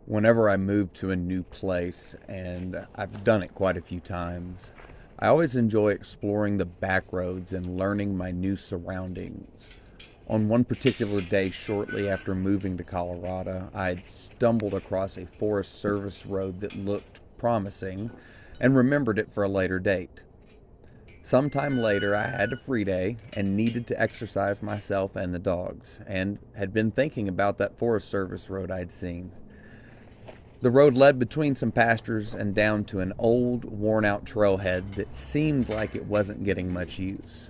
Whenever I move to a new place, and I've done it quite a few times, I always enjoy exploring the back roads and learning my new surroundings. On one particular day, shortly after moving to Colorado, I'd stumbled across a Forest Service road that looked promising and remembered it for a later date. Sometime later, I had a free day and needed to exercise myself and the dogs, and had been thinking about that Forest Service road I'd seen. The road led between some pastures and down to an old, worn out trailhead that seemed like it wasn't getting much use.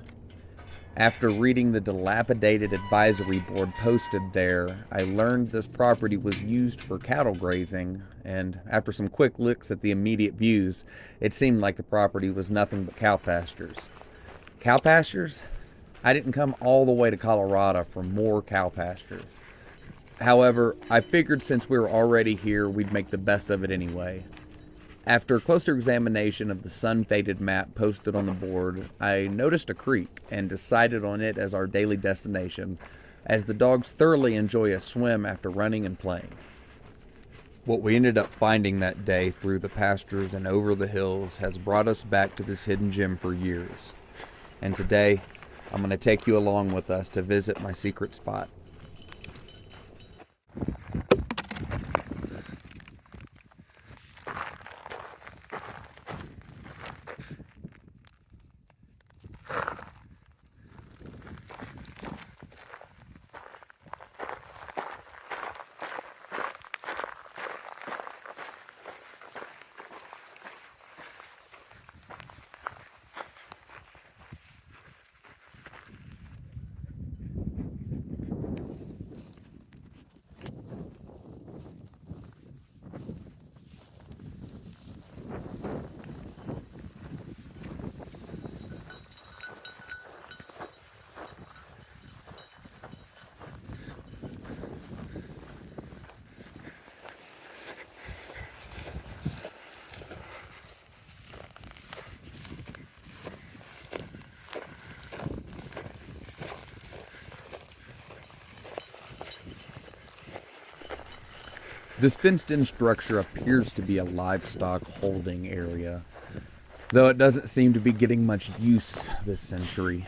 After reading the dilapidated advisory board posted there, I learned this property was used for cattle grazing, and after some quick looks at the immediate views, it seemed like the property was nothing but cow pastures. Cow pastures? I didn't come all the way to Colorado for more cow pastures. However, I figured since we were already here, we'd make the best of it anyway. After a closer examination of the sun-faded map posted on the board, I noticed a creek and decided on it as our daily destination, as the dogs thoroughly enjoy a swim after running and playing. What we ended up finding that day through the pastures and over the hills has brought us back to this hidden gem for years. And today, I'm going to take you along with us to visit my secret spot. This fenced-in structure appears to be a livestock holding area, though it doesn't seem to be getting much use this century.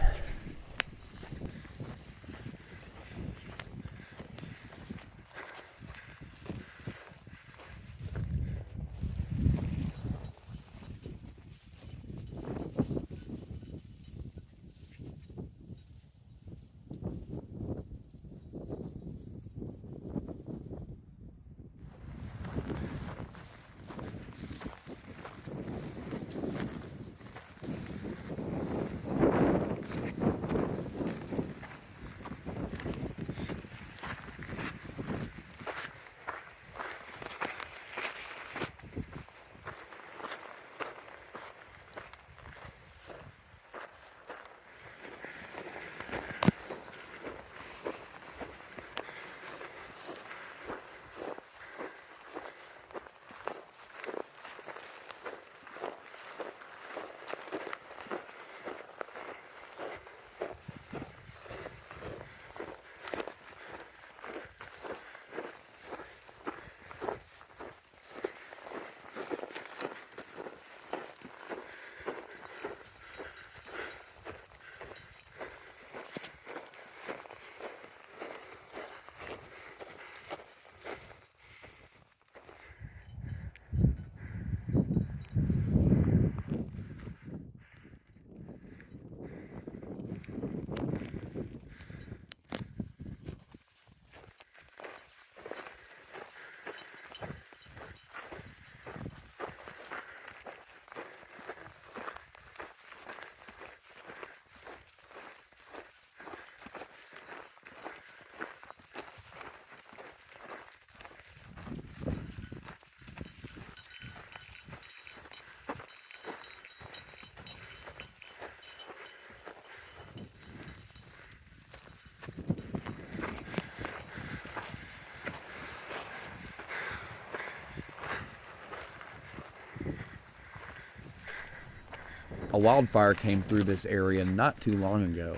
A wildfire came through this area not too long ago,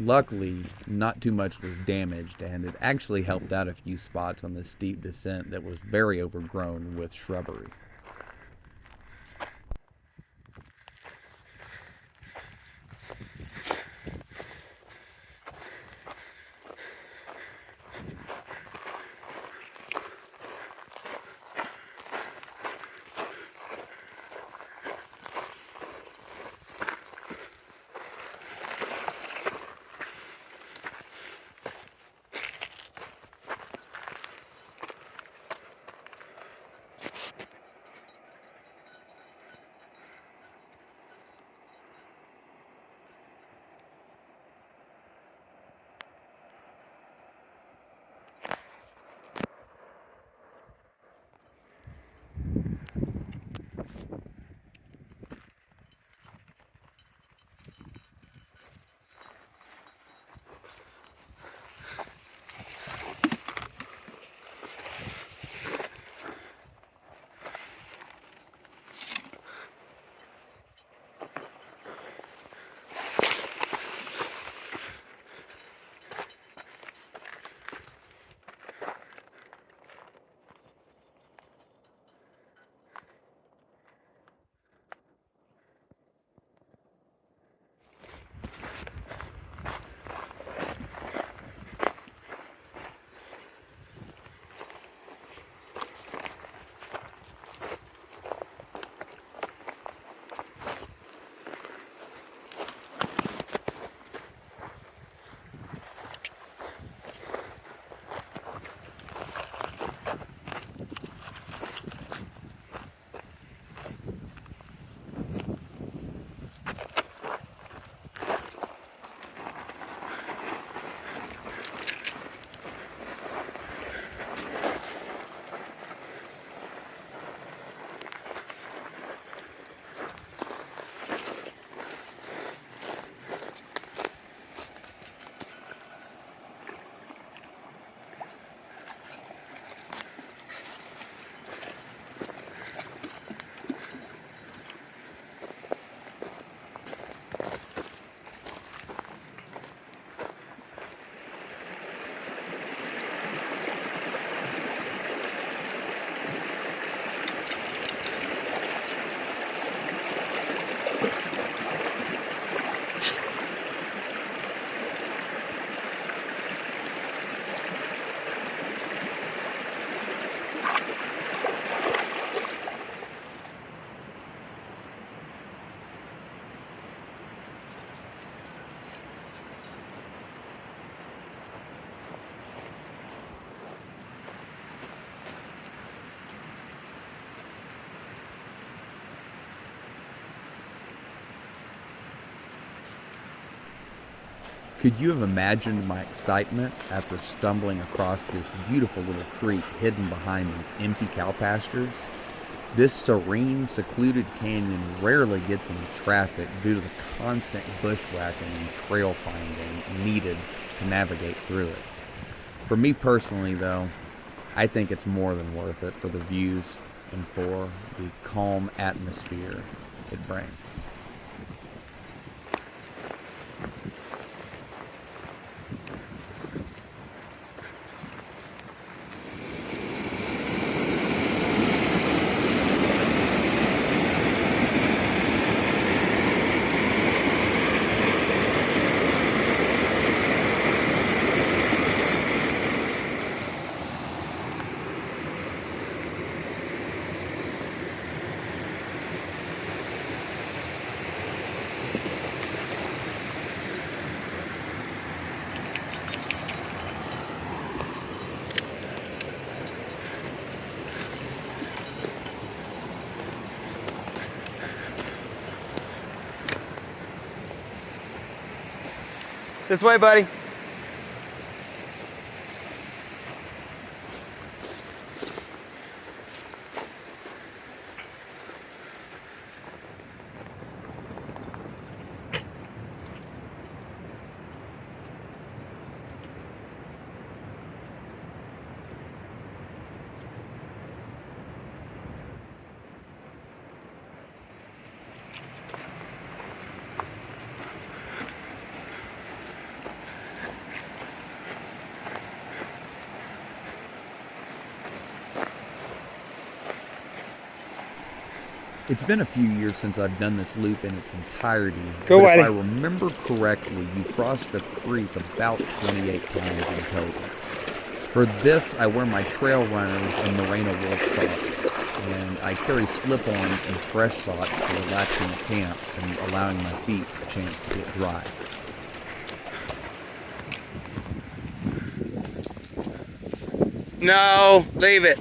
Luckily, not too much was damaged, and it actually helped out a few spots on the steep descent that was very overgrown with shrubbery. Could you have imagined my excitement after stumbling across this beautiful little creek hidden behind these empty cow pastures? This serene, secluded canyon rarely gets into traffic due to the constant bushwhacking and trail finding needed to navigate through it. For me personally, though, I think it's more than worth it for the views and for the calm atmosphere it brings. This way, buddy. It's been a few years since I've done this loop in its entirety, Go, but if I Wiley. remember correctly, you crossed the creek about 28 times in total. For this, I wear my trail runners and merino wool socks, and I carry slip-ons and fresh socks for relaxing at camp and allowing my feet a chance to get dry. No, leave it.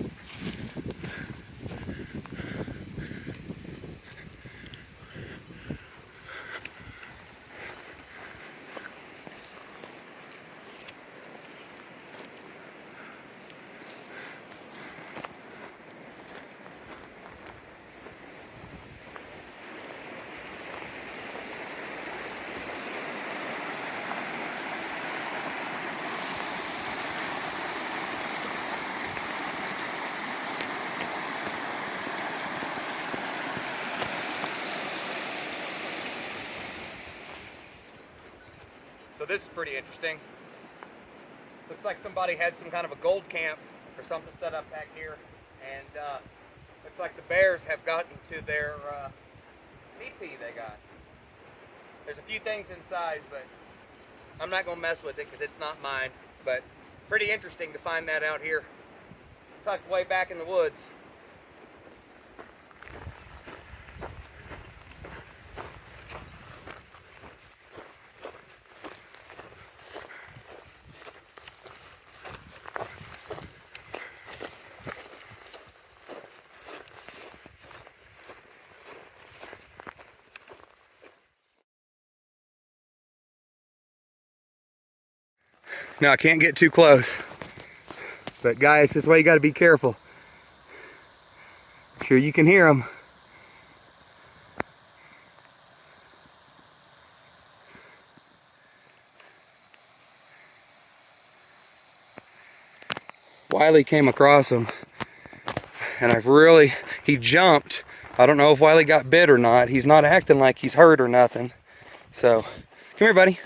So this is pretty interesting. Looks like somebody had some kind of a gold camp or something set up back here, and looks like the bears have gotten to their teepee they got. There's a few things inside, but I'm not gonna mess with it because it's not mine. But pretty interesting to find that out here, tucked way back in the woods. Now I can't get too close, but guys, this is why you got to be careful. I'm sure you can hear them. Wiley came across him, and he jumped. I don't know if Wiley got bit or not. He's not acting like he's hurt or nothing. So, come here, buddy.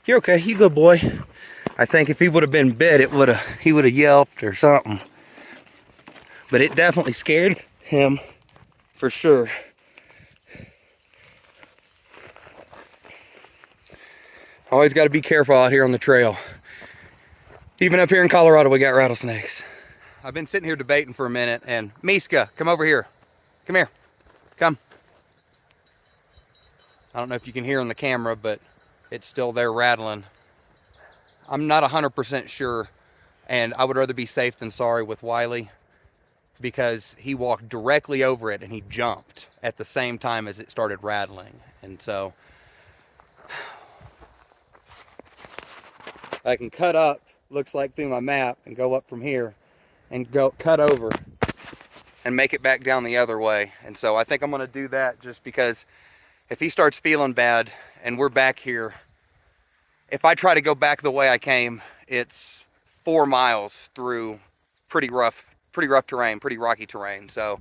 You're okay. You good boy. I think if he would have been bit, he would have yelped or something. But it definitely scared him, for sure. Always got to be careful out here on the trail. Even up here in Colorado, we got rattlesnakes. I've been sitting here debating for a minute, and Miska, come over here. Come here. Come. I don't know if you can hear on the camera, but it's still there rattling. I'm not 100% sure, and I would rather be safe than sorry with Wiley, because he walked directly over it and he jumped at the same time as it started rattling. And so I can cut up, looks like through my map, and go up from here and go cut over and make it back down the other way. And so I think I'm gonna do that, just because if he starts feeling bad and we're back here, if I try to go back the way I came, it's 4 miles through pretty rough terrain, pretty rocky terrain. So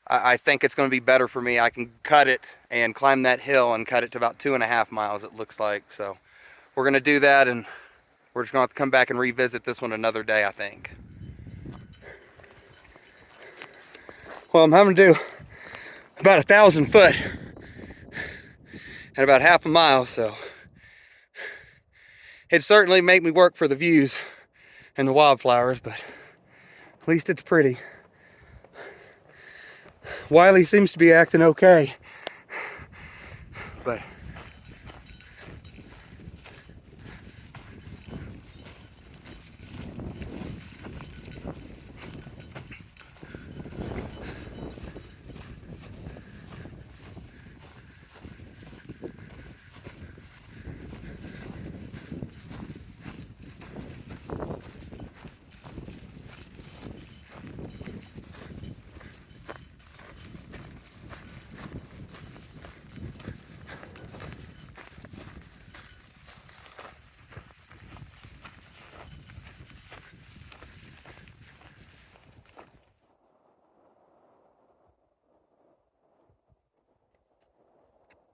I think it's going to be better for me. I can cut it and climb that hill and cut it to about 2.5 miles, it looks like. So we're going to do that, and we're just going to have to come back and revisit this one another day, I think. Well, I'm having to do about 1,000 foot at about half a mile, so it certainly make me work for the views and the wildflowers, but at least it's pretty. Wiley seems to be acting okay, but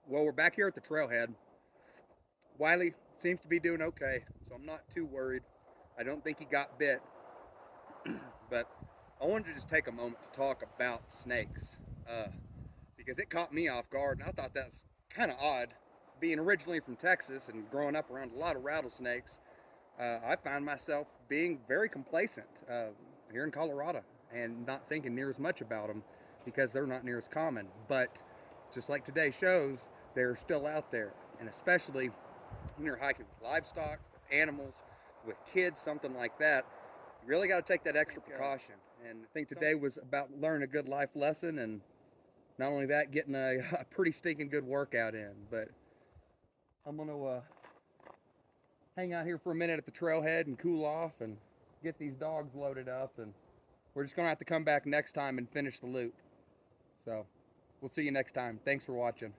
well, we're back here at the trailhead. Wiley seems to be doing okay, so I'm not too worried. I don't think he got bit, but I wanted to just take a moment to talk about snakes. because it caught me off guard, and I thought that's kind of odd. Being originally from Texas and growing up around a lot of rattlesnakes, I found myself being very complacent here in Colorado and not thinking near as much about them because they're not near as common. But just like today shows, they're still out there, and especially when you're hiking with livestock, with animals, with kids, something like that, you really got to take that extra precaution. And I think today was about learning a good life lesson, and not only that, getting a pretty stinking good workout in. But I'm going to hang out here for a minute at the trailhead and cool off and get these dogs loaded up, and we're just going to have to come back next time and finish the loop. So we'll see you next time. Thanks for watching.